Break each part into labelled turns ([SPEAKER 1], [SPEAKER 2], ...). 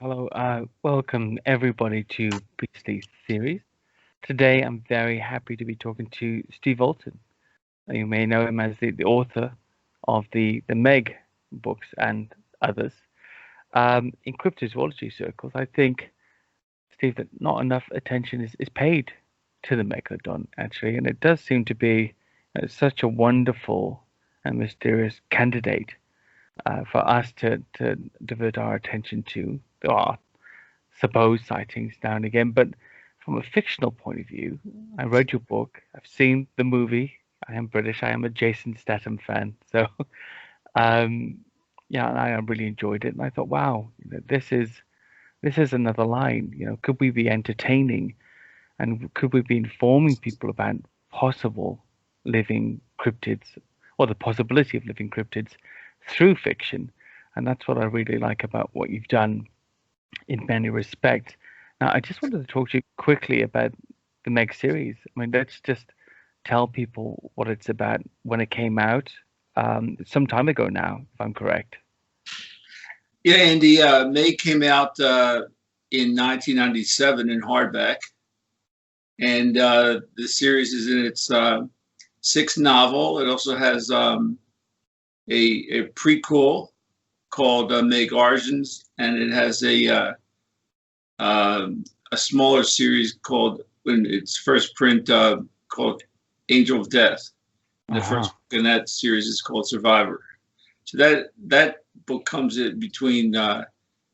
[SPEAKER 1] Hello, welcome everybody to Priestley's series. Today I'm very happy to be talking to Steve Alten. You may know him as the author of the Meg books and others. In cryptozoology circles, I think, Steve, that not enough attention is paid to the megalodon, actually, and it does seem to be such a wonderful and mysterious candidate for us to divert our attention to. There are supposed sightings now and again, but from a fictional point of view, I read your book, I've seen the movie. I am British. I am a Jason Statham fan, so um, yeah, and I really enjoyed it. And I thought, wow, this is another line. Could we be entertaining, and could we be informing people about possible living cryptids, or the possibility of living cryptids through fiction? And that's what I really like about what you've done in many respects. Now, I just wanted to talk to you quickly about the Meg series. I mean, let's just tell people what it's about, when it came out, some time ago now, if I'm correct.
[SPEAKER 2] Yeah, Andy, Meg came out in 1997 in hardback, and the series is in its sixth novel. It also has a prequel called Meg Origins, and it has a smaller series called, in its first print, called Angel of Death. The first book in that series is called Survivor. So that book comes in between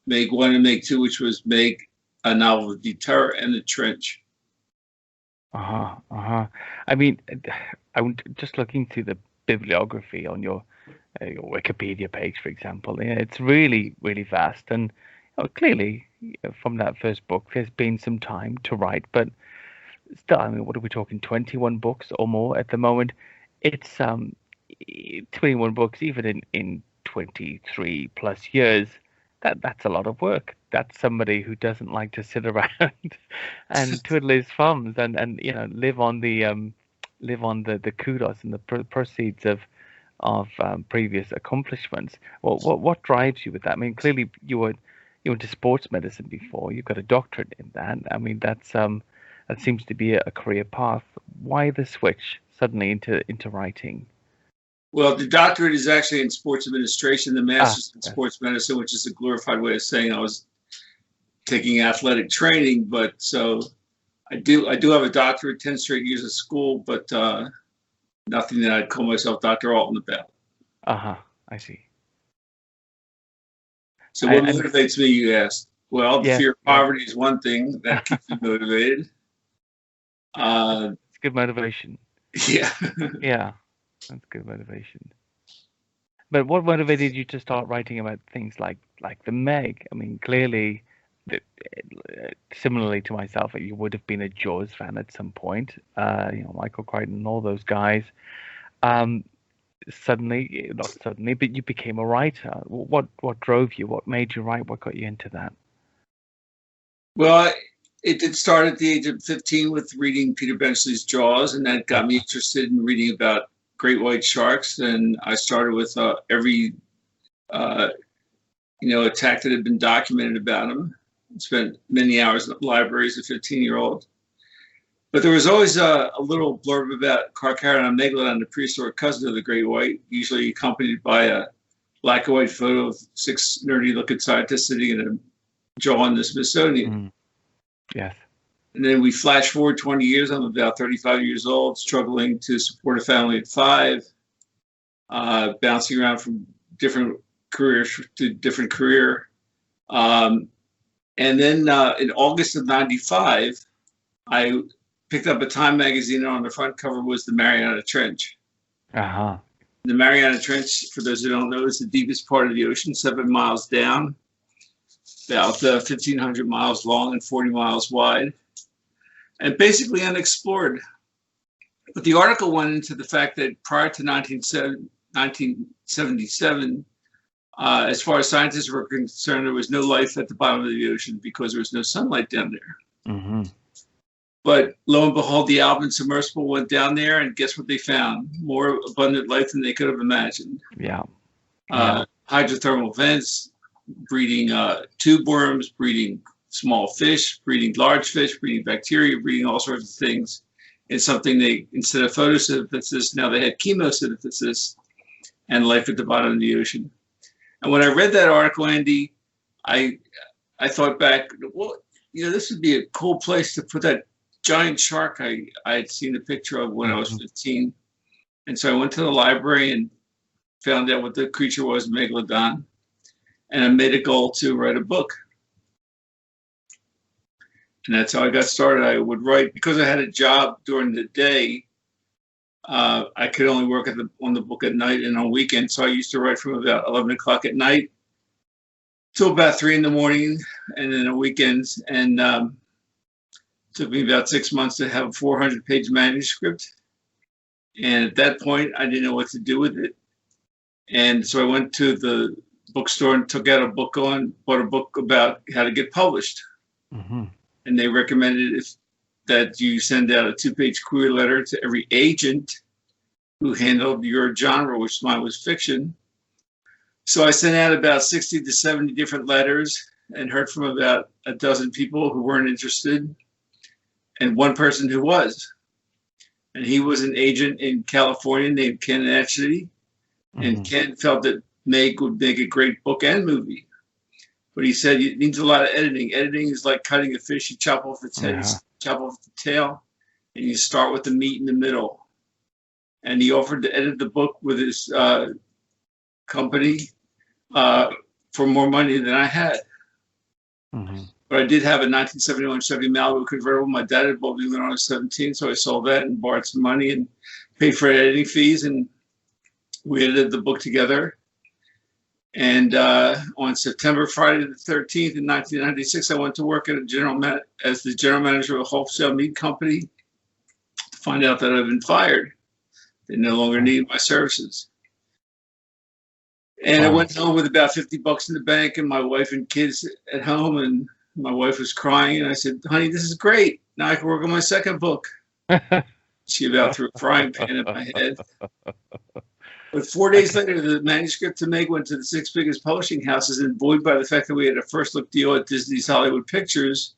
[SPEAKER 2] Meg 1 and Meg 2, which was Meg, a novel of the terror, and the Trench.
[SPEAKER 1] I mean, I'm just looking through the bibliography on your Wikipedia page, for example. Yeah, it's really, really vast, and clearly from that first book, there's been some time to write, but still, I mean, what are we talking? 21 books or more at the moment. It's 21 books, even in 23 plus years. That's a lot of work. That's somebody who doesn't like to sit around and twiddle his thumbs and live on the kudos and the proceeds of previous accomplishments. What drives you with that? I mean, clearly you were into sports medicine before. You've got a doctorate in that. I mean, that seems to be a career path. Why the switch suddenly into writing?
[SPEAKER 2] Well, the doctorate is actually in sports administration, the master's in sports medicine, which is a glorified way of saying I was taking athletic training. But so I do have a doctorate, 10 straight years of school, but nothing that I'd call myself Dr. Alten about.
[SPEAKER 1] I see.
[SPEAKER 2] So what motivates me, you asked? Well, the fear of poverty is one thing that keeps me motivated.
[SPEAKER 1] It's good motivation.
[SPEAKER 2] Yeah.
[SPEAKER 1] Yeah, that's good motivation. But what motivated you to start writing about things like the Meg? I mean, clearly, similarly to myself, you would have been a Jaws fan at some point. Michael Crichton and all those guys. Suddenly, not suddenly, but you became a writer. What drove you? What made you write? What got you into that?
[SPEAKER 2] Well, it did start at the age of 15 with reading Peter Benchley's Jaws, and that got me interested in reading about great white sharks. And I started with every attack that had been documented about them. Spent many hours in the library as a 15-year-old. But there was always a little blurb about Carcharodon megalodon, the prehistoric cousin of the great white, usually accompanied by a black and white photo of 6 nerdy-looking scientists sitting in a jaw in the Smithsonian.
[SPEAKER 1] Yes.
[SPEAKER 2] And then we flash forward 20 years. I'm about 35 years old, struggling to support a family of 5, bouncing around from different careers to different career. And then in August of 95, I picked up a Time magazine, and on the front cover was the Mariana Trench. The Mariana Trench, for those who don't know, is the deepest part of the ocean, 7 miles down, about 1,500 miles long and 40 miles wide, and basically unexplored. But the article went into the fact that prior to 1977, as far as scientists were concerned, there was no life at the bottom of the ocean because there was no sunlight down there. But lo and behold, the Alten submersible went down there, and guess what they found? More abundant life than they could have imagined.
[SPEAKER 1] Yeah.
[SPEAKER 2] Hydrothermal vents, breeding tube worms, breeding small fish, breeding large fish, breeding bacteria, breeding all sorts of things. It's something they, instead of photosynthesis, now they had chemosynthesis and life at the bottom of the ocean. And when I read that article, Andy, I thought back, well, you know, this would be a cool place to put that giant shark I had seen a picture of when I was 15. And so I went to the library and found out what the creature was, megalodon. And I made a goal to write a book. And that's how I got started. I would write, because I had a job during the day, I could only work on the book at night and on weekends. So I used to write from about 11 o'clock at night till about 3 in the morning, and then on weekends. And it took me about 6 months to have a 400-page manuscript. And at that point, I didn't know what to do with it. And so I went to the bookstore and took out a book bought a book about how to get published. Mm-hmm. And they recommended that you send out a 2-page query letter to every agent who handled your genre, which mine was fiction. So I sent out about 60 to 70 different letters and heard from about a dozen people who weren't interested, and one person who was. And he was an agent in California named Ken Atchity. Mm-hmm. And Ken felt that Meg would make a great book and movie. But he said it needs a lot of editing. Editing is like cutting a fish. You chop off its head, you chop off the tail, and you start with the meat in the middle. And he offered to edit the book with his company for more money than I had. Mm-hmm. But I did have a 1971 Chevy Malibu convertible. My dad had bought me when I was 17, so I sold that and borrowed some money and paid for editing fees, and we edited the book together. And on Friday the 13th in 1996, I went to work at as the general manager of a wholesale meat company to find out that I've been fired. They no longer needed my services. And I went home with about $50 in the bank and my wife and kids at home, and my wife was crying. And I said, honey, this is great. Now I can work on my second book. She about threw a frying pan at my head. But 4 days later, the manuscript to Meg went to the 6 biggest publishing houses, and buoyed by the fact that we had a first look deal at Disney's Hollywood Pictures,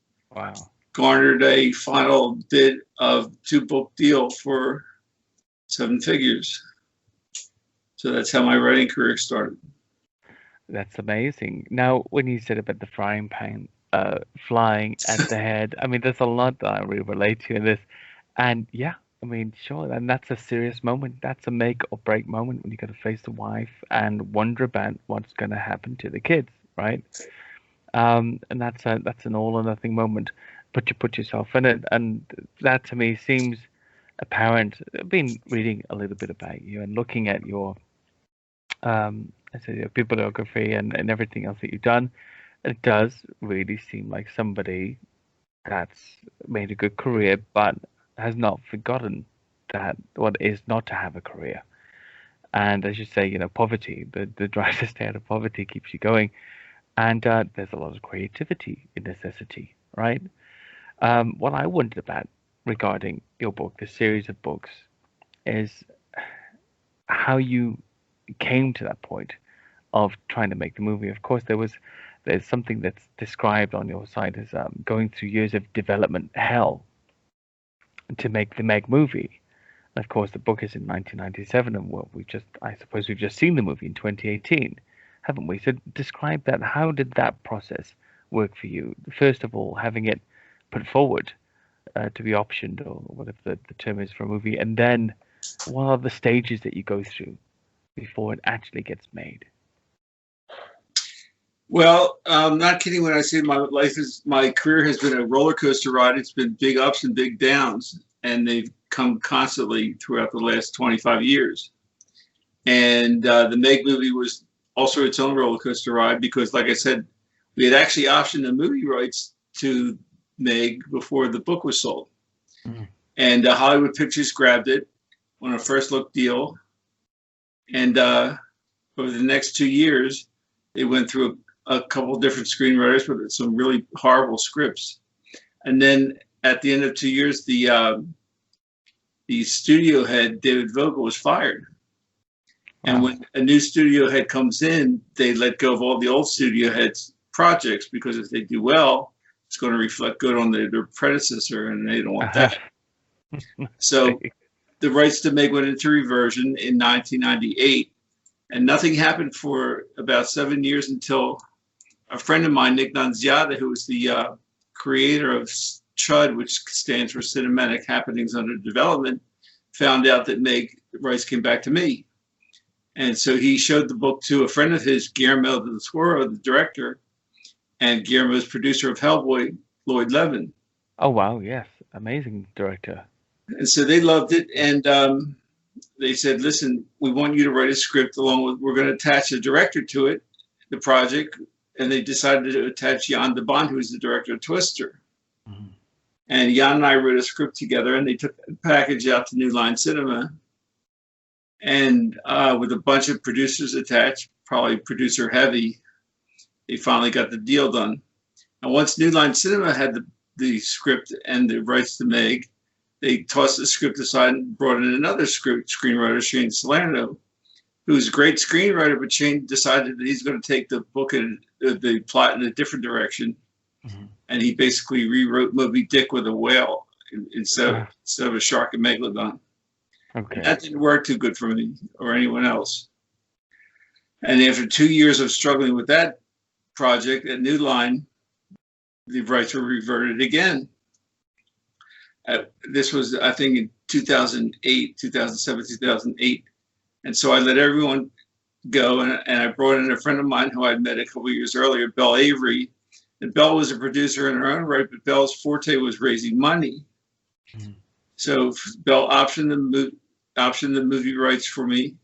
[SPEAKER 2] garnered a final bid of 2-book deal for 7 figures. So that's how my writing career started.
[SPEAKER 1] That's amazing. Now, when you said about the frying pan flying at the head, I mean, there's a lot that I really relate to in this. And yeah, I mean, sure, and that's a serious moment. That's a make or break moment when you got to face the wife and wonder about what's going to happen to the kids, right? And that's an all or nothing moment. But you put yourself in it, and that to me seems apparent. I've been reading a little bit about you and looking at your your bibliography and everything else that you've done. It does really seem like somebody that's made a good career, but has not forgotten that what it is not to have a career. And as you say, you know, poverty, the drive to stay out of poverty keeps you going. And there's a lot of creativity in necessity, right? What I wondered about regarding your book, the series of books, is how you came to that point of trying to make the movie. Of course, there's something that's described on your site as going through years of development hell to make the Meg movie. And of course, the book is in 1997, and I suppose we've just seen the movie in 2018, haven't we? So describe that. How did that process work for you? First of all, having it put forward to be optioned, or whatever the term is for a movie, and then what are the stages that you go through before it actually gets made?
[SPEAKER 2] Well, I'm not kidding when I say my career has been a roller coaster ride. It's been big ups and big downs, and they've come constantly throughout the last 25 years. And the Meg movie was also its own roller coaster ride because, like I said, we had actually optioned the movie rights to Meg before the book was sold. Mm. And Hollywood Pictures grabbed it on a first look deal. And over the next 2 years, they went through a couple different screenwriters with some really horrible scripts. And then at the end of 2 years, the studio head, David Vogel, was fired. And
[SPEAKER 1] Wow.
[SPEAKER 2] when a new studio head comes in, they let go of all the old studio heads' projects because if they do well, it's going to reflect good on their predecessor, and they don't want that. So the rights to Meg went into reversion in 1998, and nothing happened for about 7 years until a friend of mine, Nick Nunziata, who was the creator of CHUD, which stands for Cinematic Happenings Under Development, found out that Meg rights came back to me. And so he showed the book to a friend of his, Guillermo del Toro, the director, and Guillermo's producer of Hellboy, Lloyd Levin.
[SPEAKER 1] Oh, wow. Yes. Amazing director.
[SPEAKER 2] And so they loved it. And they said, listen, we want you to write a script along with, we're going to attach a director to it, the project. And they decided to attach Jan de Bond, who is the director of Twister.
[SPEAKER 1] Mm-hmm.
[SPEAKER 2] And Jan and I wrote a script together, and they took the package out to New Line Cinema. And with a bunch of producers attached, probably producer heavy, they finally got the deal done. And once New Line Cinema had the script and the rights to Meg, they tossed the script aside and brought in another screenwriter, Shane Salerno, who's a great screenwriter, but Shane decided that he's going to take the book and the plot in a different direction.
[SPEAKER 1] Mm-hmm.
[SPEAKER 2] And he basically rewrote Moby Dick with a whale instead of a shark and megalodon.
[SPEAKER 1] Okay.
[SPEAKER 2] And that didn't work too good for me or anyone else. And after 2 years of struggling with that project at New Line, the rights were reverted again. This was, I think, in 2008, 2007, 2008. And so I let everyone go, and I brought in a friend of mine who I'd met a couple of years earlier, Belle Avery. And Belle was a producer in her own right, but Belle's forte was raising money. Mm-hmm. So Belle optioned the movie rights for me,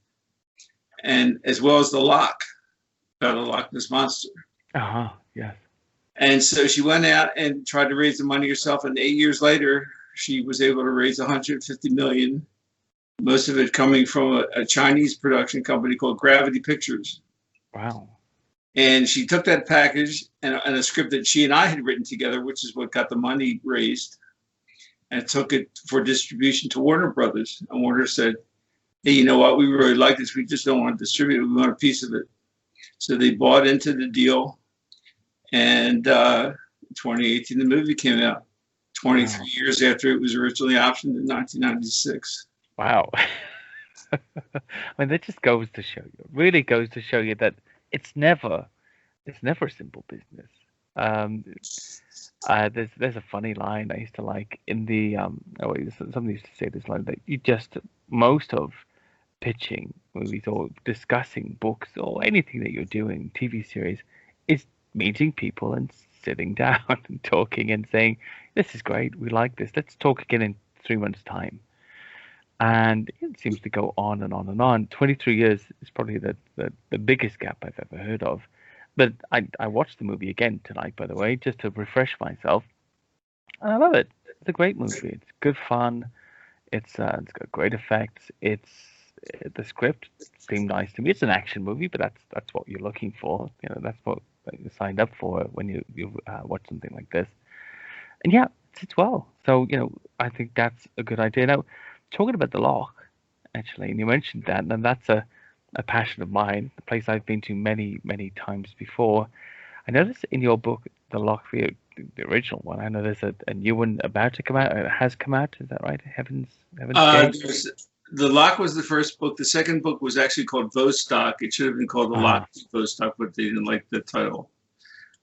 [SPEAKER 2] and as well as the Loch, about the Loch Ness Monster.
[SPEAKER 1] Yes.
[SPEAKER 2] And so she went out and tried to raise the money herself, and 8 years later, she was able to raise $150 million, most of it coming from a Chinese production company called Gravity Pictures.
[SPEAKER 1] Wow.
[SPEAKER 2] And she took that package and a script that she and I had written together, which is what got the money raised, and took it for distribution to Warner Brothers. And Warner said, hey, you know what? We really like this. We just don't want to distribute it. We want a piece of it. So they bought into the deal. And 2018, the movie came out, 23 years after it was originally optioned in 1996.
[SPEAKER 1] Wow. I mean, that just goes to show you, really goes to show you that it's never a simple business. There's a funny line I used to like in the somebody used to say this line that most of pitching movies or discussing books or anything that you're doing, TV series, is meeting people and sitting down and talking and saying, this is great, we like this, let's talk again in 3 months' time. And it seems to go on and on and on. 23 years is probably the biggest gap I've ever heard of. But I watched the movie again tonight, by the way, just to refresh myself. And I love it. It's a great movie. It's good fun. It's got great effects. The script seemed nice to me. It's an action movie, but that's what you're looking for. You know, that's what you signed up for when you watch something like this. And yeah, it's well. So I think that's a good idea. Now, talking about the Loch, actually, and you mentioned that, and that's a passion of mine, a place I've been to many, many times before. I noticed in your book, the Loch, the original one, I know there's a new one about to come out. It has come out, is that right? Heaven's Gate?
[SPEAKER 2] The Loch was the first book. The second book was actually called Vostok. It should have been called The Loch Vostok, but they didn't like the title.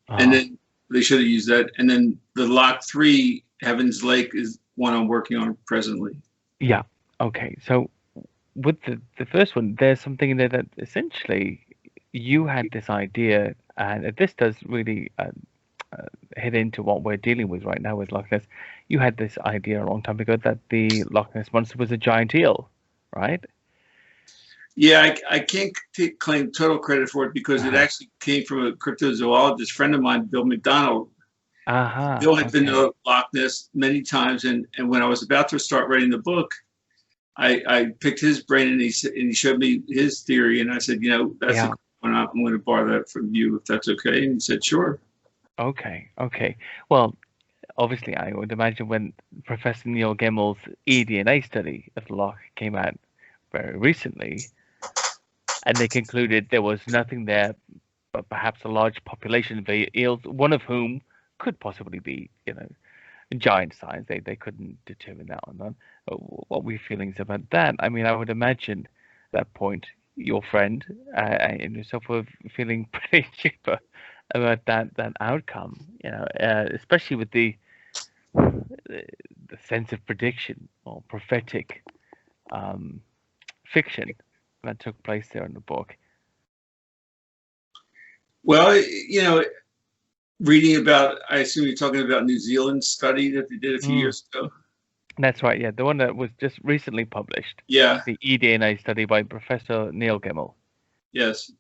[SPEAKER 2] And then they should have used that. And then the Loch 3, Heaven's Lake, is one I'm working on presently.
[SPEAKER 1] Yeah. Okay. So with the first one, there's something in there that essentially you had this idea, and this does really hit into what we're dealing with right now with Loch Ness. You had this idea a long time ago that the Loch Ness Monster was a giant eel, right?
[SPEAKER 2] Yeah, I can't claim total credit for it because it actually came from a cryptozoologist friend of mine, Bill McDonald. Bill had been to Loch Ness many times, and when I was about to start writing the book, I picked his brain, and he showed me his theory, and I said, that's a good one. I'm going to borrow that from you if that's okay. And he said, sure.
[SPEAKER 1] Okay. Well, obviously, I would imagine when Professor Neil Gemmell's eDNA study of the Loch came out very recently, and they concluded there was nothing there, but perhaps a large population of eels, one of whom could possibly be, giant size. They couldn't determine that on that. What were your feelings about that? I mean, I would imagine at that point your friend and yourself were feeling pretty cheaper about that outcome. Especially with the sense of prediction or prophetic fiction that took place there in the book.
[SPEAKER 2] Well, reading about, I assume you're talking about New Zealand study that they did a few years ago.
[SPEAKER 1] That's right, yeah. The one that was just recently published.
[SPEAKER 2] Yeah.
[SPEAKER 1] The eDNA study by Professor Neil Gemmell.
[SPEAKER 2] Yes.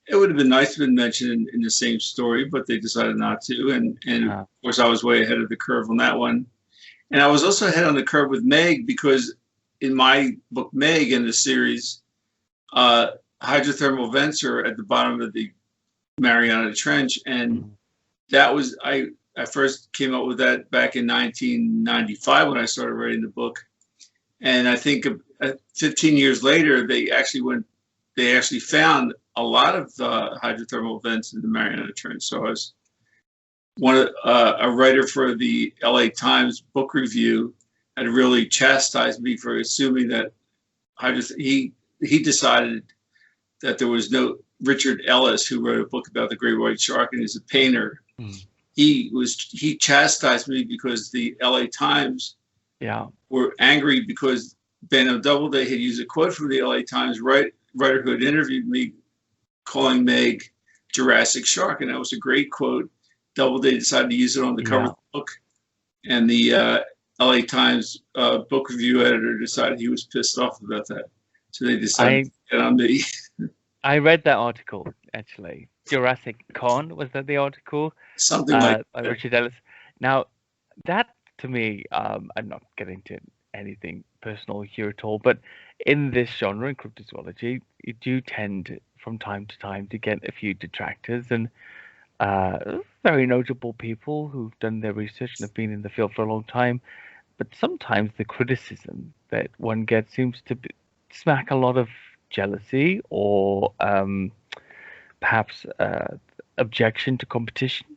[SPEAKER 2] It would have been nice to have been mentioned in the same story, but they decided not to. And of course, I was way ahead of the curve on that one. And I was also ahead on the curve with Meg, because in my book, Meg, in the series, hydrothermal vents are at the bottom of the Mariana Trench. And that was, I first came up with that back in 1995 when I started writing the book. And I think 15 years later, they actually found a lot of hydrothermal vents in the Mariana Trench. So I was a writer for the LA Times book review had really chastised me for assuming that he decided that there was no Richard Ellis, who wrote a book about the great white shark and is a painter. He chastised me because the LA Times were angry because Benno Doubleday had used a quote from the LA Times writer who had interviewed me, calling Meg Jurassic Shark, and that was a great quote. Doubleday decided to use it on the cover of the book, and the LA Times book review editor decided he was pissed off about that, so they decided to get on me.
[SPEAKER 1] I read that article, actually. Jurassic Con, was that the article?
[SPEAKER 2] Something like
[SPEAKER 1] by Richard Ellis. Now, that to me, I'm not getting to anything personal here at all, but in this genre, in cryptozoology, you do tend from time to time to get a few detractors and very notable people who've done their research and have been in the field for a long time. But sometimes the criticism that one gets seems to smack a lot of jealousy or perhaps objection to competition.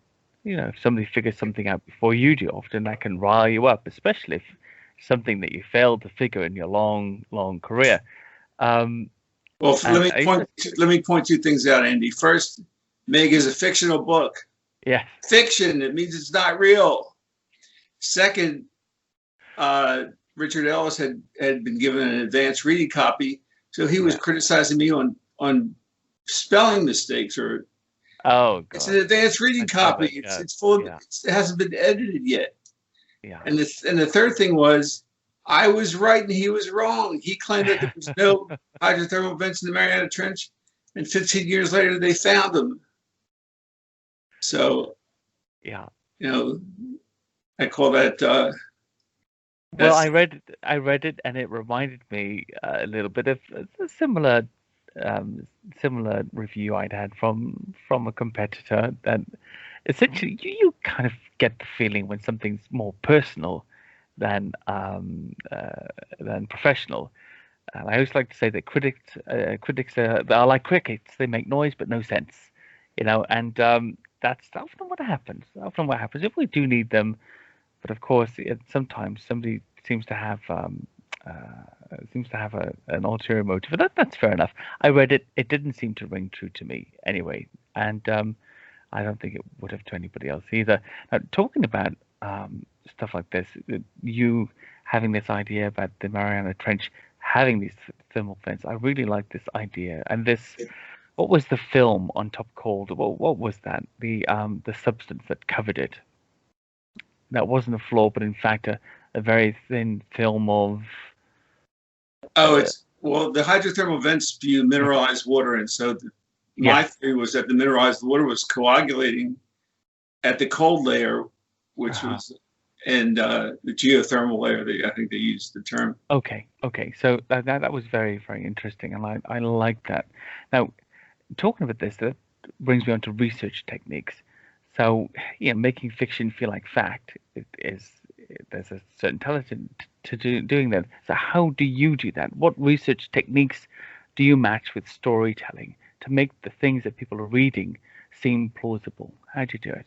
[SPEAKER 1] If somebody figures something out before you do, often that can rile you up, especially if something that you failed to figure in your long career.
[SPEAKER 2] Well, let me point two things out, Andy. First, Meg is a fictional book.
[SPEAKER 1] Yeah.
[SPEAKER 2] Fiction. It means it's not real. Second, Richard Ellis had been given an advanced reading copy, so he was criticizing me on spelling mistakes or.
[SPEAKER 1] Oh, God.
[SPEAKER 2] It's an advanced reading copy. It's full of. It hasn't been edited yet.
[SPEAKER 1] Yeah.
[SPEAKER 2] And the third thing was, I was right and he was wrong. He claimed that there was no hydrothermal vents in the Mariana Trench, and 15 years later they found them. So, I call that.
[SPEAKER 1] Well, I read it, and it reminded me a little bit of a similar review I'd had from a competitor. That essentially you kind of get the feeling when something's more personal than professional. And I always like to say that critics are like crickets; they make noise but no sense, and that's often what happens. If we do need them, but of course, sometimes somebody seems to have an ulterior motive. But that's fair enough. I read it; it didn't seem to ring true to me anyway, and I don't think it would have to anybody else either. Now, talking about stuff like this, you having this idea about the Mariana Trench having these thermal vents, I really like this idea. And this, what was the film on top called? What was that? The substance that covered it. That wasn't a floor, but in fact a very thin film of.
[SPEAKER 2] The hydrothermal vents spew mineralized water, and so my theory was that the mineralized water was coagulating at the cold layer, which was, and the geothermal layer. I think they used the term.
[SPEAKER 1] Okay. So that was very, very interesting, and I like that. Now, talking about this, that brings me on to research techniques. So, making fiction feel like fact there's a certain talent to doing that. So how do you do that? What research techniques do you match with storytelling to make the things that people are reading seem plausible? How do you do it?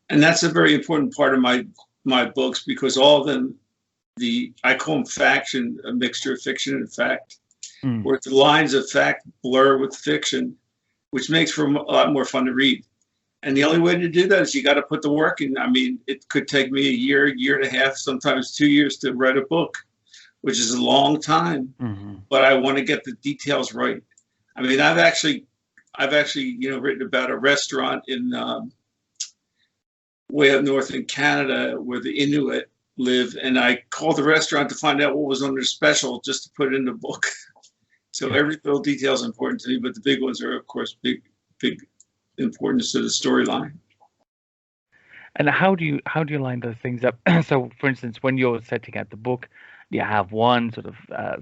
[SPEAKER 2] And that's a very important part of my books, because all of them, I call them faction, a mixture of fiction and fact, where the lines of fact blur with fiction, which makes for a lot more fun to read. And the only way to do that is you got to put the work in. I mean, it could take me a year and a half, sometimes 2 years to write a book, which is a long time, but I want to get the details right. I mean, I've actually, written about a restaurant in way up north in Canada where the Inuit live, and I called the restaurant to find out what was on their special just to put it in the book. So every little detail is important to me, but the big ones are, of course, big importance to the storyline.
[SPEAKER 1] And how do you line those things up? So, for instance, when you're setting out the book, you have one sort of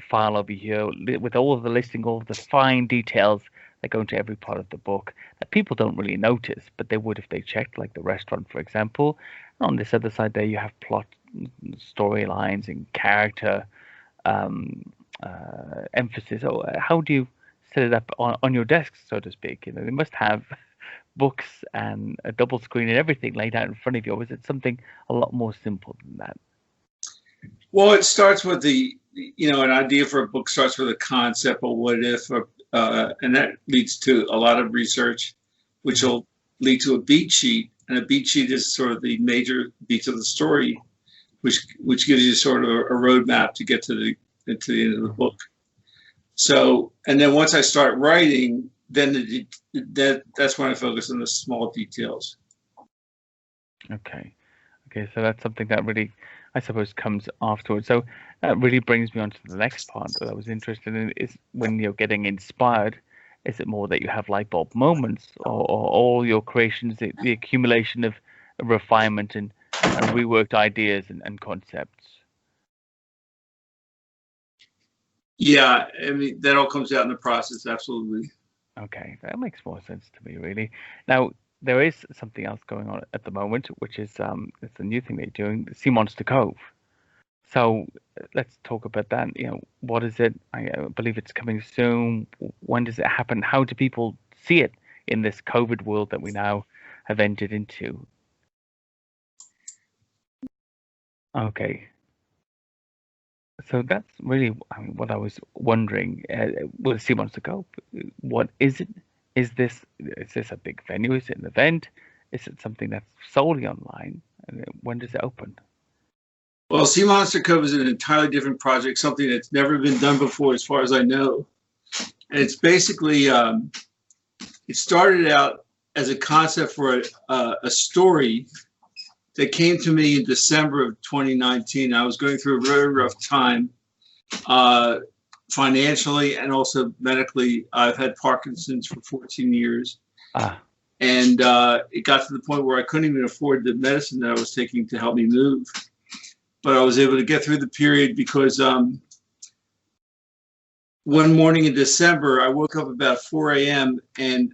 [SPEAKER 1] file over here with all of the listing, all of the fine details that go into every part of the book that people don't really notice, but they would if they checked, like the restaurant, for example. And on this other side there, you have plot, storylines, and character emphasis. So how do you set it up on your desk, so to speak? You know, they must have books and a double screen and everything laid out in front of you, or is it something a lot more simple than that?
[SPEAKER 2] Well, it starts with an idea for a book starts with a concept, or what if, and that leads to a lot of research, which will lead to a beat sheet. And a beat sheet is sort of the major beats of the story, which gives you sort of a roadmap to get to the end of the book. So, and then once I start writing, then that's when I focus on the small details. Okay,
[SPEAKER 1] so that's something that really, I suppose, comes afterwards. So that really brings me on to the next part that I was interested in, is when you're getting inspired, is it more that you have light bulb moments, or all your creations, the accumulation of refinement and reworked ideas and concepts?
[SPEAKER 2] Yeah, I mean, that all comes out in the process, absolutely.
[SPEAKER 1] Okay, that makes more sense to me, really. Now, there is something else going on at the moment, which is it's a new thing they're doing, Sea Monster Cove. So let's talk about that. You know, what is it? I believe it's coming soon. When does it happen? How do people see it in this COVID world that we now have entered into? Okay. So that's really, I mean, what I was wondering. With Sea Monster Cove, what is it? Is this a big venue? Is it an event? Is it something that's solely online? And when does it open?
[SPEAKER 2] Well, Sea Monster Cove is an entirely different project, something that's never been done before, as far as I know. And it's basically, it started out as a concept for a story that came to me in December of 2019. I was going through a very rough time financially and also medically. I've had Parkinson's for 14 years. And it got to the point where I couldn't even afford the medicine that I was taking to help me move. But I was able to get through the period because one morning in December, I woke up about 4 a.m. and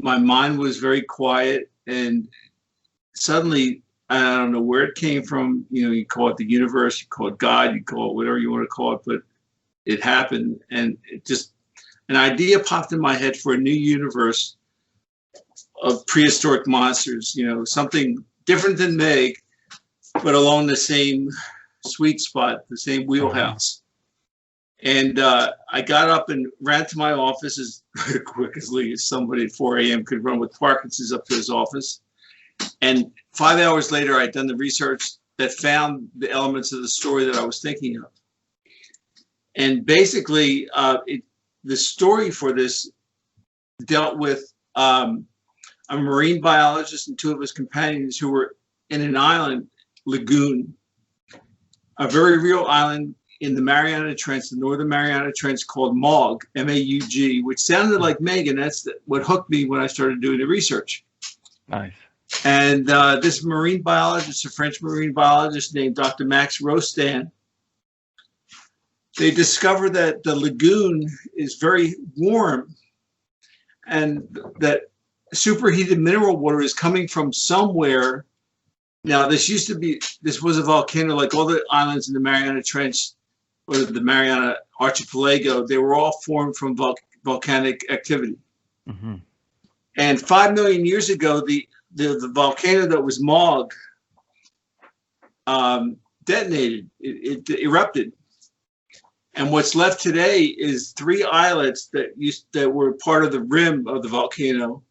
[SPEAKER 2] my mind was very quiet. And suddenly, I don't know where it came from. You know, you call it the universe, you call it God, you call it whatever you want to call it, but it happened. And it just, an idea popped in my head for a new universe of prehistoric monsters, you know, something different than Meg, but along the same sweet spot, the same wheelhouse. And I got up and ran to my office as quickly as somebody at 4 a.m. could run with Parkinson's up to his office. And 5 hours later, I'd done the research that found the elements of the story that I was thinking of. And basically, the story for this dealt with a marine biologist and two of his companions who were in an island lagoon, a very real island in the Mariana Trench, the northern Mariana Trench, called Maug, M-A-U-G, which sounded like Meg, and that's what hooked me when I started doing the research.
[SPEAKER 1] Nice.
[SPEAKER 2] And this marine biologist, a French marine biologist named Dr. Max Rostand, they discovered that the lagoon is very warm and that superheated mineral water is coming from somewhere. Now, this was a volcano like all the islands in the Mariana Trench. or the Mariana Archipelago, they were all formed from volcanic activity.
[SPEAKER 1] Mm-hmm.
[SPEAKER 2] And 5 million years ago, the volcano that was Mog detonated. It erupted. And what's left today is 3 islets that were part of the rim of the volcano,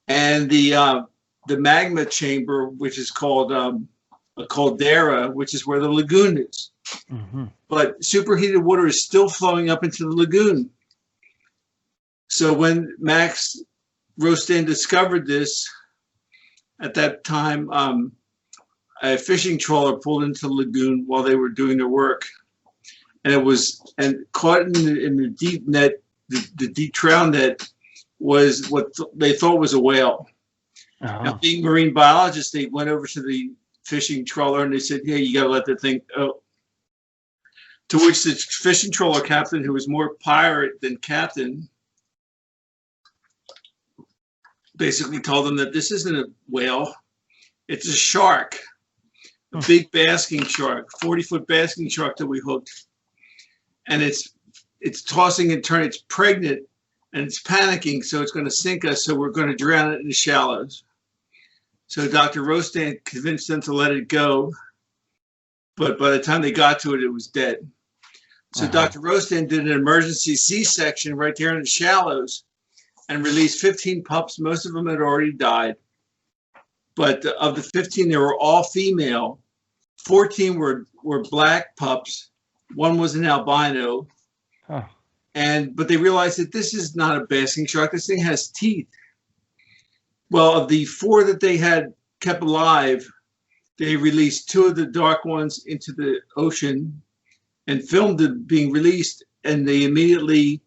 [SPEAKER 2] and the magma chamber, which is called a caldera, which is where the lagoon is.
[SPEAKER 1] Mm-hmm.
[SPEAKER 2] But superheated water is still flowing up into the lagoon. So when Max Rostand discovered this, at that time, a fishing trawler pulled into the lagoon while they were doing their work, and it was caught in the deep net. The deep trout net was what they thought was a whale.
[SPEAKER 1] Uh-huh.
[SPEAKER 2] Now, being marine biologists, they went over to the fishing trawler and they said, "Hey, you got to let that thing go." To which the fishing trawler captain, who was more pirate than captain, basically told them that this isn't a whale, it's a shark, a big basking shark, 40-foot basking shark that we hooked. And it's tossing and turning, it's pregnant, and it's panicking, so it's going to sink us, so we're going to drown it in the shallows. So Dr. Rostand convinced them to let it go, but by the time they got to it, it was dead. So Dr. Rostand did an emergency C-section right there in the shallows and released 15 pups. Most of them had already died. But of the 15, they were all female. 14 were black pups. 1 was an albino.
[SPEAKER 1] Huh.
[SPEAKER 2] But they realized that this is not a basking shark. This thing has teeth. Well, of the 4 that they had kept alive, they released 2 of the dark ones into the ocean and filmed it being released. And they immediately,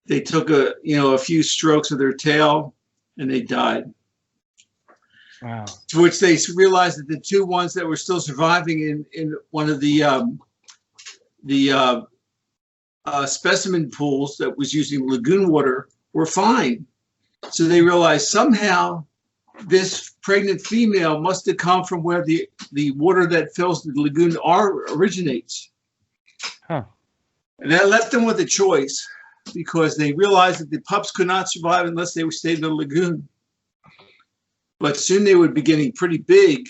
[SPEAKER 2] they took a few strokes of their tail and they died.
[SPEAKER 1] Wow.
[SPEAKER 2] To which they realized that the 2 ones that were still surviving in one of the specimen pools that was using lagoon water were fine. So they realized somehow this pregnant female must have come from where the water that fills the lagoon originates.
[SPEAKER 1] Huh.
[SPEAKER 2] And that left them with a choice, because they realized that the pups could not survive unless they stayed in the lagoon. But soon they would be getting pretty big.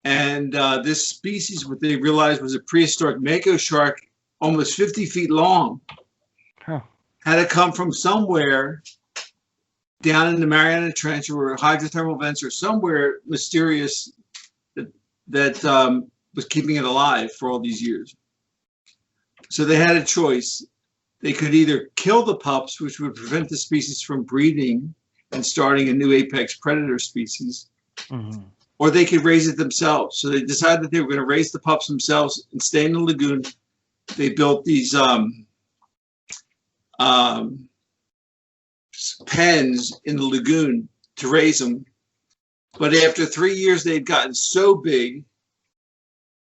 [SPEAKER 2] And this species, what they realized was a prehistoric mako shark, almost 50 feet long, had to come from somewhere down in the Mariana Trench or hydrothermal vents or somewhere mysterious that was keeping it alive for all these years. So they had a choice. They could either kill the pups, which would prevent the species from breeding and starting a new apex predator species, or they could raise it themselves. So they decided that they were going to raise the pups themselves and stay in the lagoon. They built these pens in the lagoon to raise them. But after 3 years, they'd gotten so big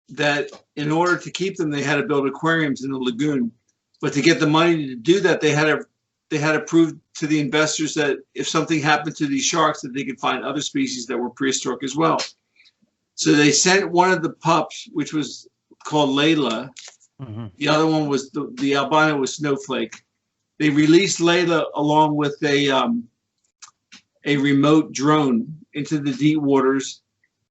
[SPEAKER 2] that in order to keep them, they had to build aquariums in the lagoon. But to get the money to do that, they had to prove to the investors that if something happened to these sharks, that they could find other species that were prehistoric as well. So they sent one of the pups, which was called Layla. The other one was the albino was Snowflake. They released Layla along with a remote drone into the deep waters,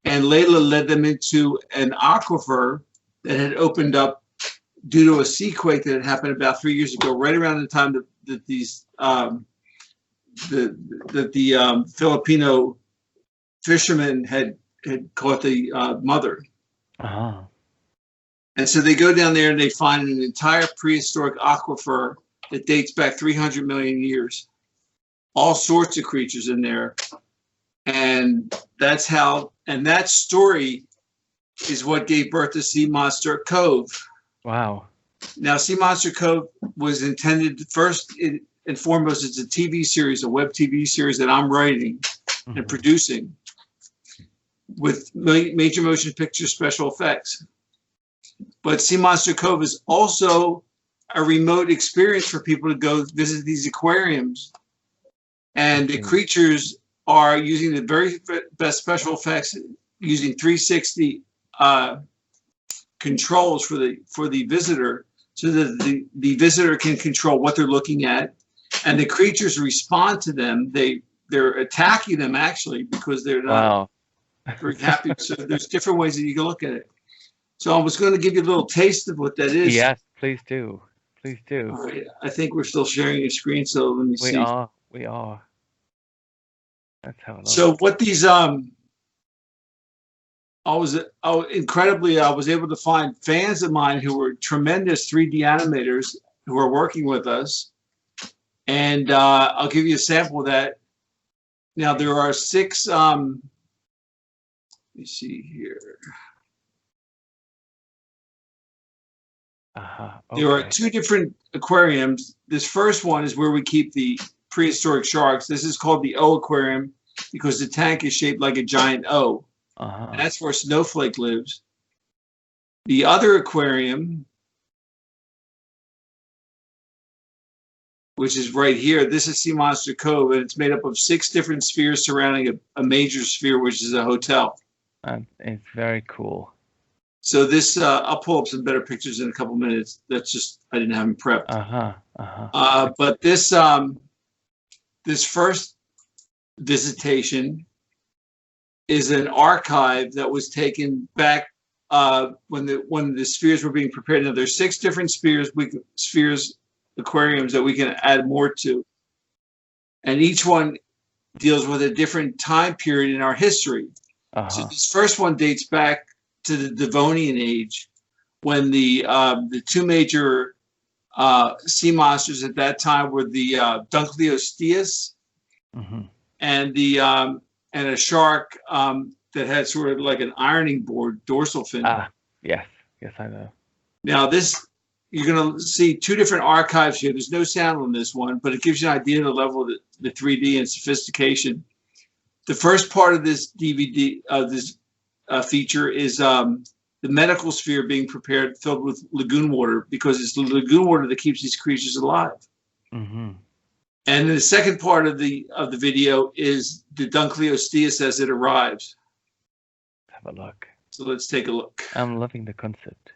[SPEAKER 2] and Layla led them into an aquifer that had opened up due to a sea quake that had happened about 3 years ago, right around the time that the Filipino fishermen had caught the mother. And so they go down there and they find an entire prehistoric aquifer that dates back 300 million years. All sorts of creatures in there. And that's how, and that story is what gave birth to Sea Monster Cove.
[SPEAKER 1] Wow.
[SPEAKER 2] Now, Sea Monster Cove was intended first and foremost, it's a TV series, a web TV series that I'm writing and producing with major motion picture special effects. But Sea Monster Cove is also a remote experience for people to go visit these aquariums. And the creatures are using the very best special effects, using 360 controls for the visitor, so that the visitor can control what they're looking at, and the creatures respond to them. They're attacking them actually because they're not very happy. So there's different ways that you can look at it. So I was going to give you a little taste of what that is.
[SPEAKER 1] Yes, please do. Please do.
[SPEAKER 2] All right. I think we're still sharing a screen, so let me see.
[SPEAKER 1] We are. Let's have a look.
[SPEAKER 2] So what these I was able to find fans of mine who were tremendous 3D animators who are working with us, and I'll give you a sample of that. Now there are 6. Let me see here.
[SPEAKER 1] Okay.
[SPEAKER 2] There are 2 different aquariums. This first one is where we keep the prehistoric sharks. This is called the O aquarium because the tank is shaped like a giant O. And that's where Snowflake lives. The other aquarium, which is right here, this is Sea Monster Cove, and it's made up of 6 different spheres surrounding a major sphere, which is a hotel.
[SPEAKER 1] It's very cool.
[SPEAKER 2] So this, I'll pull up some better pictures in a couple minutes. That's just, I didn't have them prepped. But this, this first visitation is an archive that was taken back when the spheres were being prepared. Now there's 6 different spheres aquariums that we can add more to, and each one deals with a different time period in our history. So this first one dates back to the Devonian age, when the 2 major sea monsters at that time were the Dunkleosteus and a shark that had sort of like an ironing board dorsal fin.
[SPEAKER 1] Yes, I know.
[SPEAKER 2] Now this, you're going to see 2 different archives here. There's no sound on this one, but it gives you an idea of the level of the 3D and sophistication. The first part of this DVD, this feature, is the medical sphere being prepared, filled with lagoon water, because it's the lagoon water that keeps these creatures alive. And the second part of the video is the Dunkleosteus as it arrives.
[SPEAKER 1] Have a look.
[SPEAKER 2] So let's take a look.
[SPEAKER 1] I'm loving the concept.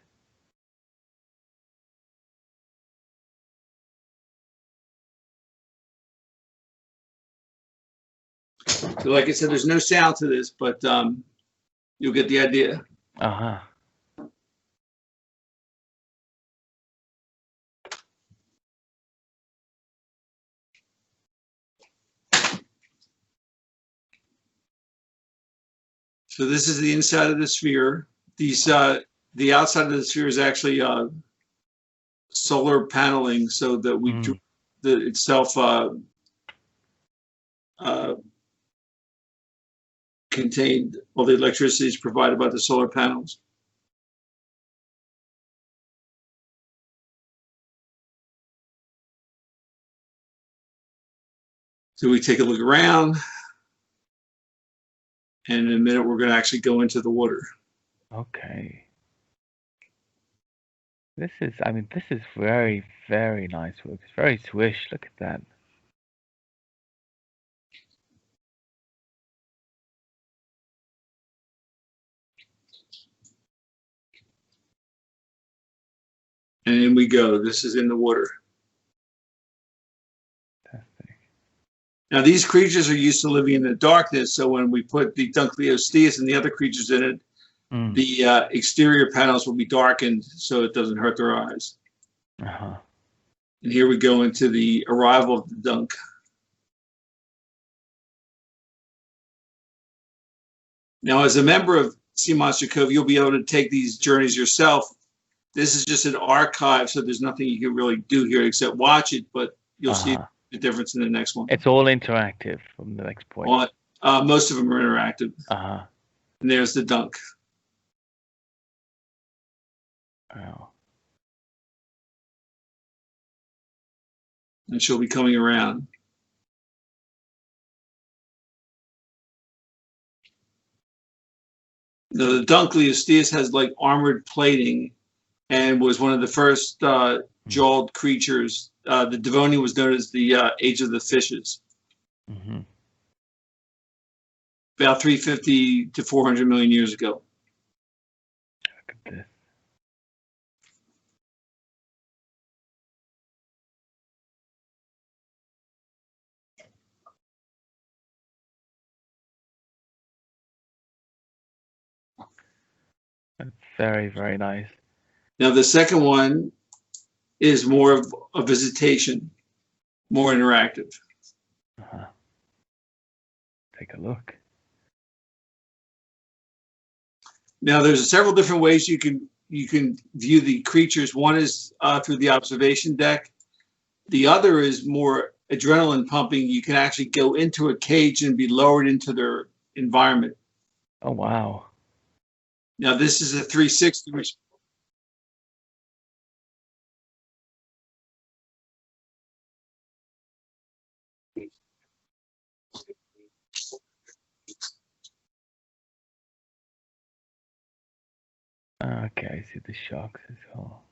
[SPEAKER 2] So like I said, there's no sound to this, but you'll get the idea. So this is the inside of the sphere. These the outside of the sphere is actually solar paneling, so that we that itself contained all the electricity is provided by the solar panels. So we take a look around, and in a minute we're going to actually go into the water.
[SPEAKER 1] Okay. This is, I mean, this is very, very nice work. It's very swish. Look at that.
[SPEAKER 2] And in we go. This is in the water.
[SPEAKER 1] Fantastic.
[SPEAKER 2] Now, these creatures are used to living in the darkness, so when we put the Dunkleosteus and the other creatures in it, the exterior panels will be darkened so it doesn't hurt their eyes. And here we go into the arrival of the dunk. Now, as a member of Sea Monster Cove, you'll be able to take these journeys yourself. This is just an archive, so there's nothing you can really do here except watch it, but you'll see the difference in the next one.
[SPEAKER 1] It's all interactive from the next point.
[SPEAKER 2] Most of them are interactive. And there's the dunk.
[SPEAKER 1] Wow.
[SPEAKER 2] And she'll be coming around. Now, the Dunkleosteus has like armored plating and was one of the first jawed creatures. The Devonian was known as the age of the fishes. About 350 to 400 million years ago.
[SPEAKER 1] Look at this. That's very, very nice.
[SPEAKER 2] Now, the second one is more of a visitation, more interactive.
[SPEAKER 1] Take a look.
[SPEAKER 2] Now, there's several different ways you can view the creatures. One is through the observation deck. The other is more adrenaline pumping. You can actually go into a cage and be lowered into their environment.
[SPEAKER 1] Oh, wow.
[SPEAKER 2] Now, this is a 360.
[SPEAKER 1] Okay, I see the sharks as well.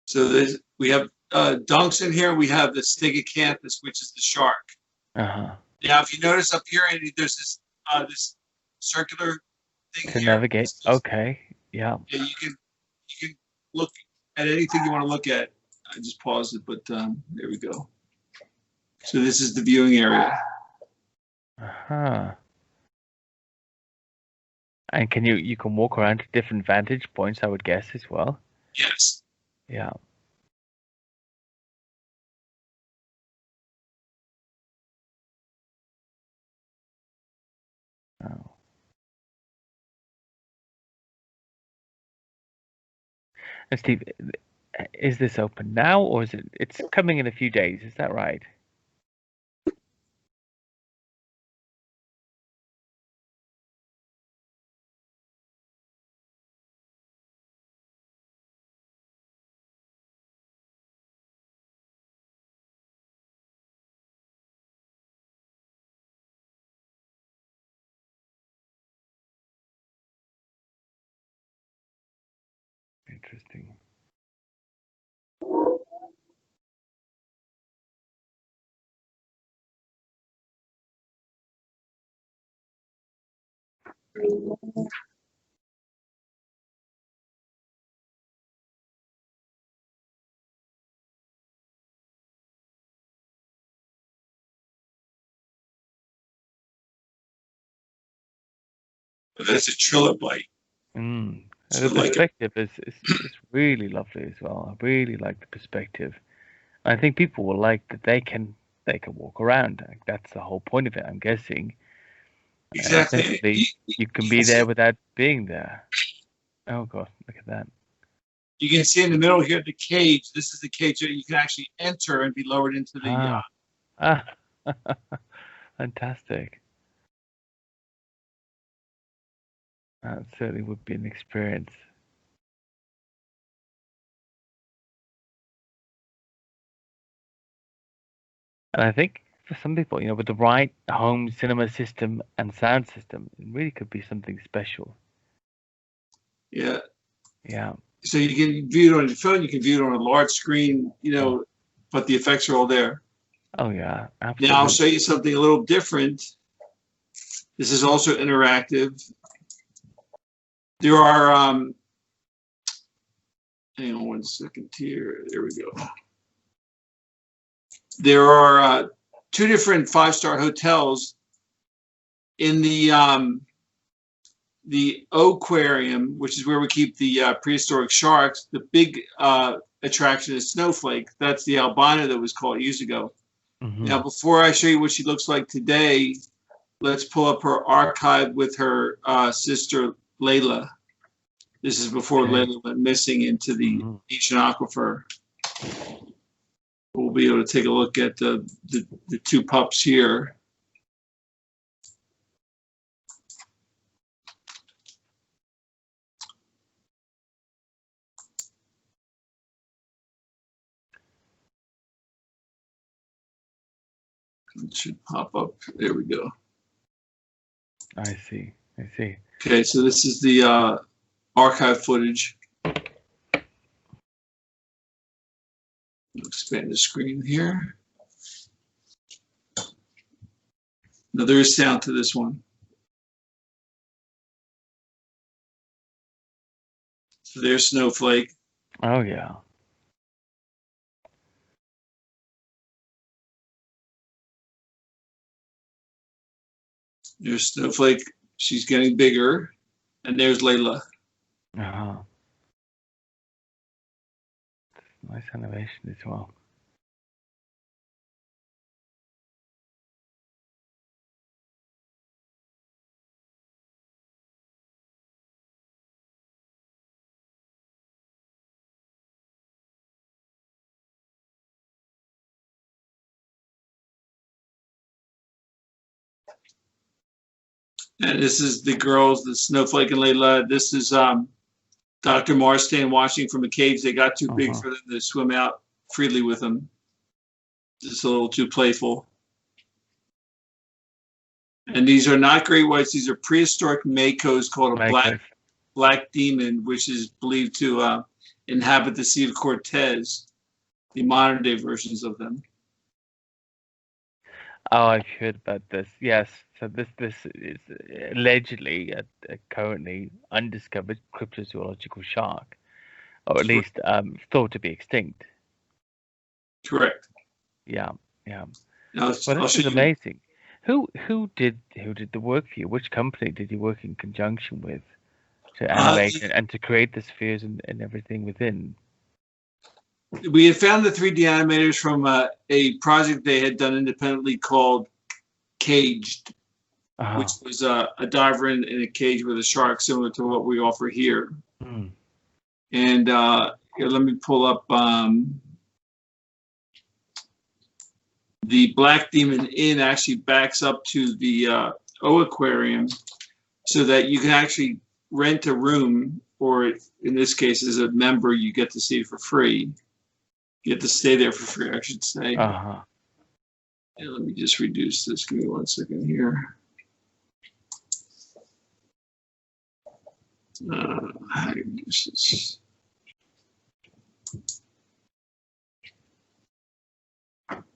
[SPEAKER 2] So we have dunks in here. We have the stegocanthus, which is the shark.
[SPEAKER 1] Uh-huh.
[SPEAKER 2] Now, if you notice up here, Andy, there's this circular thing
[SPEAKER 1] To
[SPEAKER 2] here.
[SPEAKER 1] navigate. Okay. Yeah.
[SPEAKER 2] Yeah, you can look at anything you want to look at. I just paused it, but there we go. So this is the viewing area.
[SPEAKER 1] Uh-huh. And can you can walk around to different vantage points, I would guess, as well.
[SPEAKER 2] Yes.
[SPEAKER 1] Yeah. Oh. And Steve, is this open now, or is it's coming in a few days? Is that right? Interesting.
[SPEAKER 2] That's a trilobite.
[SPEAKER 1] Mm.
[SPEAKER 2] So
[SPEAKER 1] The
[SPEAKER 2] like
[SPEAKER 1] perspective is really lovely as well. I really like the perspective. I think people will like that they can walk around. Like, that's the whole point of it, I'm guessing.
[SPEAKER 2] exactly.
[SPEAKER 1] Essentially, you can be there without being there. Oh God, look at that.
[SPEAKER 2] You can see in the middle here the cage. This is the cage that you can actually enter and be lowered into the.
[SPEAKER 1] Ah, fantastic. That certainly would be an experience. And I think for some people, with the right home cinema system and sound system, it really could be something special.
[SPEAKER 2] Yeah.
[SPEAKER 1] Yeah.
[SPEAKER 2] So you can view it on your phone. You can view it on a large screen. But the effects are all there.
[SPEAKER 1] Oh yeah, absolutely.
[SPEAKER 2] Now I'll show you something a little different. This is also interactive. There are hang on one second here. There we go. There are two different 5-star hotels in the aquarium, which is where we keep the prehistoric sharks. The big attraction is Snowflake. That's the albino that was caught years ago.
[SPEAKER 1] Mm-hmm.
[SPEAKER 2] Now, before I show you what she looks like today, let's pull up her archive with her sister, Layla. This is before Layla went missing into the ancient aquifer. We'll be able to take a look at the two pups here. It should pop up. There we go.
[SPEAKER 1] I see.
[SPEAKER 2] Okay, so this is the archive footage. Expand the screen here. Now there is sound to this one. So there's Snowflake.
[SPEAKER 1] Oh yeah.
[SPEAKER 2] There's Snowflake. She's getting bigger. And there's Layla.
[SPEAKER 1] Uh-huh. Nice animation as well.
[SPEAKER 2] And this is the girls, the Snowflake and Layla. This is Dr. Marston watching from the caves. They got too big for them to swim out freely with them. Just a little too playful. And these are not great whites. These are prehistoric makos called a black demon, which is believed to inhabit the Sea of Cortez, the modern day versions of them.
[SPEAKER 1] Oh, I've heard about this. Yes. So this is allegedly a currently undiscovered cryptozoological shark, or at least thought to be extinct.
[SPEAKER 2] Correct.
[SPEAKER 1] Yeah.
[SPEAKER 2] Now,
[SPEAKER 1] Well, this is amazing. Who did the work for you? Which company did you work in conjunction with to animate and to create the spheres and everything within?
[SPEAKER 2] We had found the 3D animators from a project they had done independently called Caged, which was a diver in a cage with a shark, similar to what we offer here. And here, let me pull up the Black Demon Inn. Actually backs up to the O Aquarium, so that you can actually rent a room, or in this case, as a member, you get to see it for free. You get to stay there for free, I should say. And let me just reduce this. Give me 1 second here. How do you reduce this?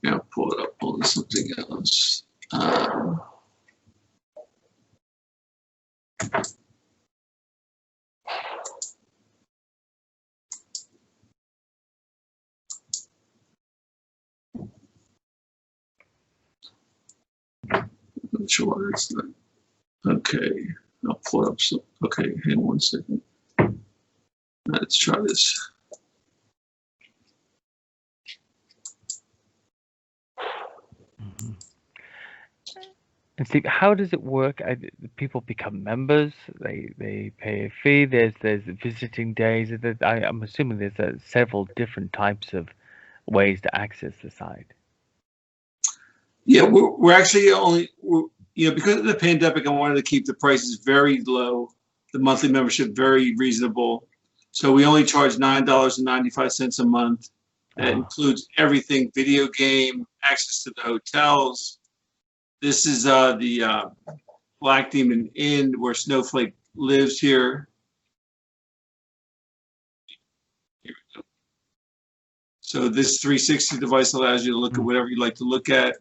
[SPEAKER 2] Yeah, pull it up on something else. Not sure it's not. Okay, I'll pull it up. So, okay, hang on 1 second. Let's try this.
[SPEAKER 1] And Steve, how does it work? People become members. They pay a fee. There's visiting days. I'm assuming there's several different types of ways to access the site.
[SPEAKER 2] Yeah, we're actually because of the pandemic, I wanted to keep the prices very low, the monthly membership very reasonable. So we only charge $9.95 a month. That includes everything: video game, access to the hotels. This is the Black Demon Inn, where Snowflake lives here. Here we go. So this 360 device allows you to look at whatever you'd like to look at.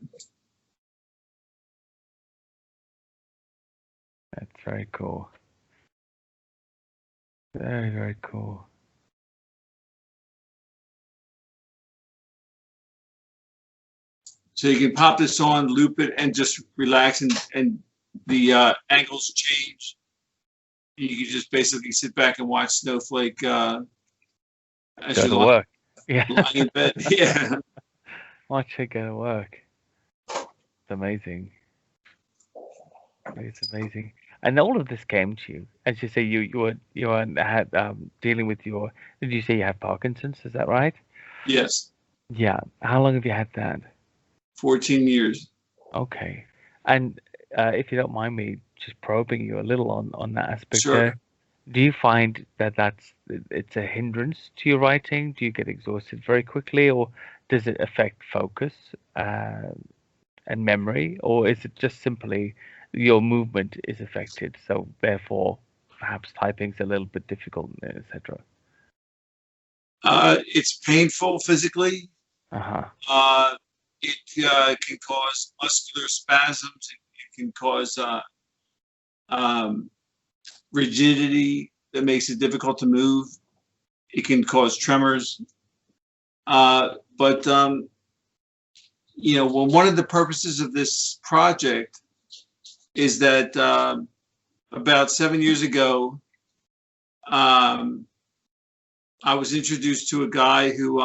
[SPEAKER 1] That's very cool. Very, very cool.
[SPEAKER 2] So you can pop this on, loop it, and just relax, and the angles change. You can just basically sit back and watch Snowflake as
[SPEAKER 1] go to work.
[SPEAKER 2] Lying in bed. Yeah.
[SPEAKER 1] Watch it go to work. It's amazing. It's amazing. And all of this came to you, as you say. You had dealing with your. Did you say you have Parkinson's? Is that right?
[SPEAKER 2] Yes.
[SPEAKER 1] Yeah. How long have you had that?
[SPEAKER 2] 14 years.
[SPEAKER 1] Okay. And if you don't mind me just probing you a little on that aspect
[SPEAKER 2] Sure.
[SPEAKER 1] there, do you find that it's a hindrance to your writing? Do you get exhausted very quickly, or does it affect focus and memory, or is it just simply your movement is affected, so therefore perhaps typing's a little bit difficult, etc.?
[SPEAKER 2] It's painful physically. It can cause muscular spasms. It can cause rigidity that makes it difficult to move. It can cause tremors. But one of the purposes of this project is that about 7 years ago, I was introduced to a guy who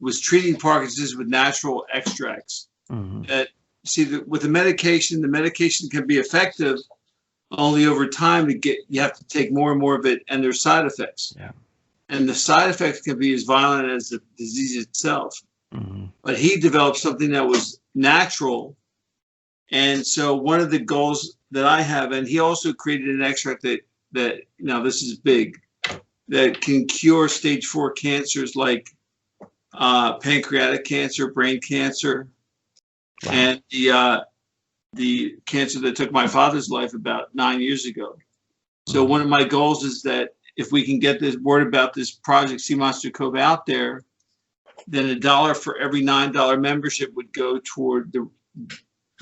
[SPEAKER 2] was treating Parkinson's with natural extracts. That with the medication can be effective only over time. You have to take more and more of it, and there's side effects.
[SPEAKER 1] Yeah.
[SPEAKER 2] And the side effects can be as violent as the disease itself. But he developed something that was natural. And so one of the goals that I have, and he also created an extract that now this is big, that can cure stage 4 cancers like pancreatic cancer, brain cancer, and the cancer that took my father's life about 9 years ago. So one of my goals is that if we can get this word about this project, MONSTER COVE, out there, then $1 for every $9 membership would go toward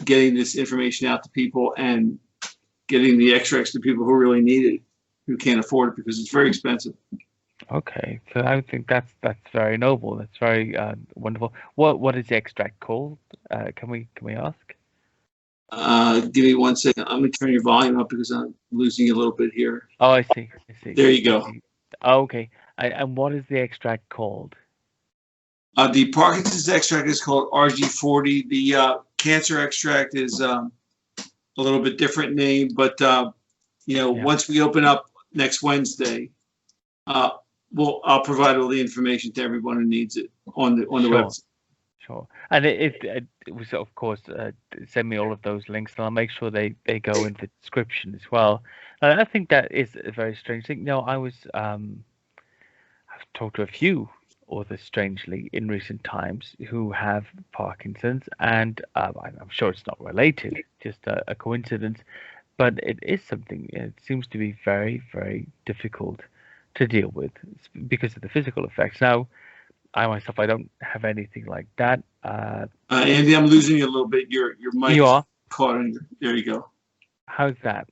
[SPEAKER 2] getting this information out to people and getting the extracts to people who really need it, who can't afford it because it's very expensive.
[SPEAKER 1] Okay, so I think that's very noble. That's very wonderful. What is the extract called? Can we ask?
[SPEAKER 2] Give me 1 second. I'm going to turn your volume up because I'm losing you a little bit here.
[SPEAKER 1] Oh, I see.
[SPEAKER 2] There you go.
[SPEAKER 1] Oh, okay. And what is the extract called?
[SPEAKER 2] The Parkinson's extract is called RG40. The cancer extract is a little bit different name, but once we open up next Wednesday, I'll provide all the information to everyone who needs it on the website.
[SPEAKER 1] Sure. And it was, of course, send me all of those links, and I'll make sure they go in the description as well. And I think that is a very strange thing. I've talked to a few authors, strangely, in recent times who have Parkinson's, and I'm sure it's not related, just a coincidence, but it is something. It seems to be very, very difficult to deal with because of the physical effects. Now, I myself, I don't have anything like that.
[SPEAKER 2] Andy, I'm losing you a little bit. Your mic
[SPEAKER 1] you are
[SPEAKER 2] caught on your. There you go.
[SPEAKER 1] How's that?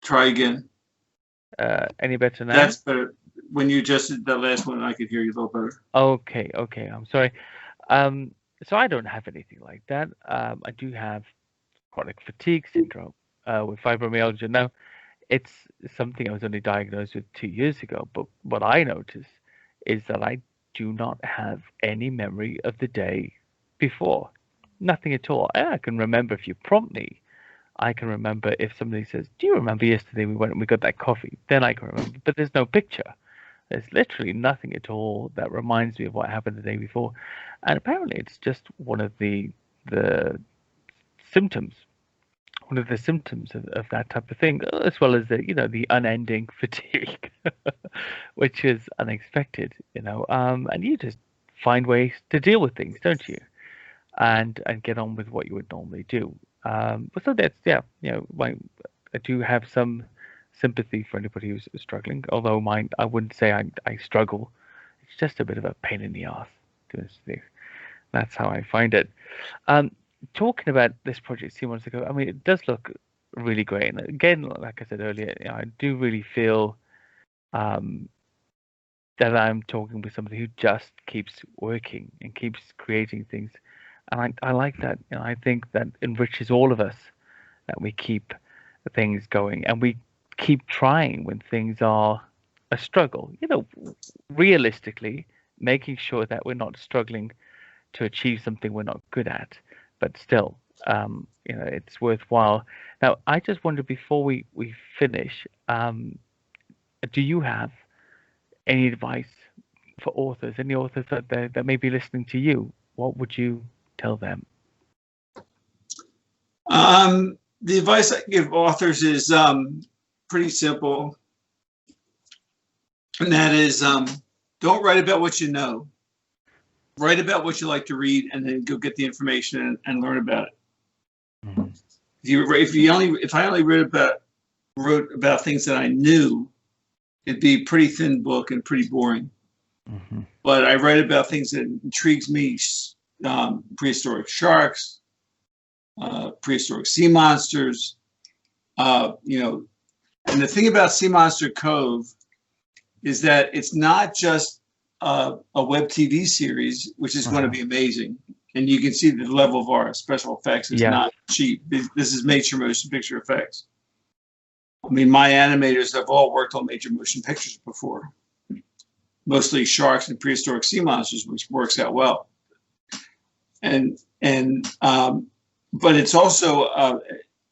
[SPEAKER 2] Try again.
[SPEAKER 1] Any better now?
[SPEAKER 2] That's better. When you adjusted that last one, I could hear you a little better.
[SPEAKER 1] Okay. I'm sorry. So I don't have anything like that. I do have chronic fatigue syndrome with fibromyalgia. Now, it's something I was only diagnosed with 2 years ago, but what I notice is that I do not have any memory of the day before. Nothing at all. I can remember if you prompt me. I can remember if somebody says, "Do you remember yesterday we went and we got that coffee?" Then I can remember, but there's no picture. There's literally nothing at all that reminds me of what happened the day before. And apparently it's just one of the symptoms. One of the symptoms of that type of thing, as well as the unending fatigue, which is unexpected, and you just find ways to deal with things, don't you? And get on with what you would normally do. But so that's I do have some sympathy for anybody who's struggling. Although I wouldn't say I struggle. It's just a bit of a pain in the ass. That's how I find it. Talking about this project 2 months ago, I mean, it does look really great. And again, like I said earlier, I do really feel that I'm talking with somebody who just keeps working and keeps creating things. And I like that. I think that enriches all of us, that we keep things going and we keep trying when things are a struggle. Realistically, making sure that we're not struggling to achieve something we're not good at. But still, it's worthwhile. Now, I just wonder, before we finish, do you have any advice for authors? Any authors that may be listening to you? What would you tell them?
[SPEAKER 2] The advice I give authors is pretty simple, and that is don't write about what you know. Write about what you like to read, and then go get the information and learn about it. Mm-hmm. If I only wrote about things that I knew, it'd be a pretty thin book and pretty boring. Mm-hmm. But I write about things that intrigues me: prehistoric sharks, prehistoric sea monsters. And the thing about MONSTER COVE is that it's not just a web TV series, which is going to
[SPEAKER 1] Wow.
[SPEAKER 2] be amazing. And you can see the level of our special effects is
[SPEAKER 1] Yeah.
[SPEAKER 2] not cheap. This is major motion picture effects. I mean, my animators have all worked on major motion pictures before, mostly sharks and prehistoric sea monsters, which works out well. But it's also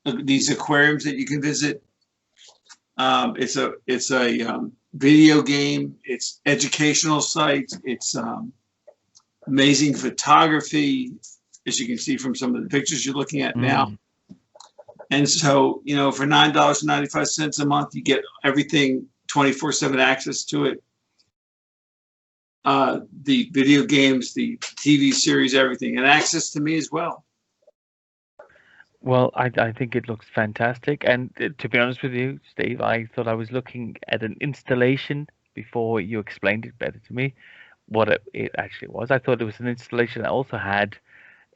[SPEAKER 2] these aquariums that you can visit. It's a video game. It's educational sites. It's amazing photography, as you can see from some of the pictures you're looking at now. And so, you know, for $9.95 a month, you get everything, 24/7 access to it. The video games, the TV series, everything, and access to me as well.
[SPEAKER 1] Well, I think it looks fantastic. And to be honest with you, Steve, I thought I was looking at an installation before you explained it better to me, what it actually was. I thought it was an installation that also had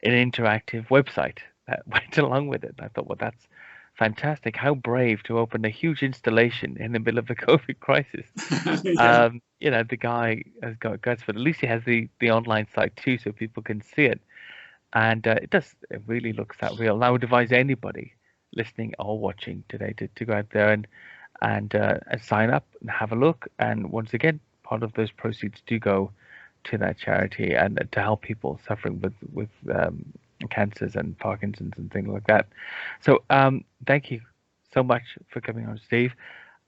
[SPEAKER 1] an interactive website that went along with it. I thought, well, that's fantastic. How brave to open a huge installation in the middle of the COVID crisis.
[SPEAKER 2] Yeah.
[SPEAKER 1] You know, the guy has got guts, but at least he has the online site too, so people can see it. And it really looks that real. And I would advise anybody listening or watching today to go out there and sign up and have a look. And once again, part of those proceeds do go to that charity and to help people suffering with cancers and Parkinson's and things like that. So thank you so much for coming on, Steve.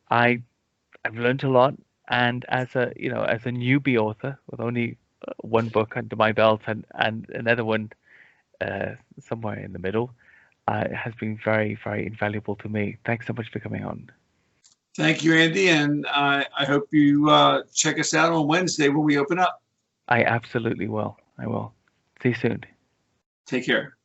[SPEAKER 1] I've learned a lot, and as a newbie author with only one book under my belt and another one somewhere in the middle, it has been very, very invaluable to me. Thanks so much for coming on.
[SPEAKER 2] Thank you, Andy, and I hope you check us out on Wednesday when we open up.
[SPEAKER 1] I absolutely will. I will. See you soon.
[SPEAKER 2] Take care.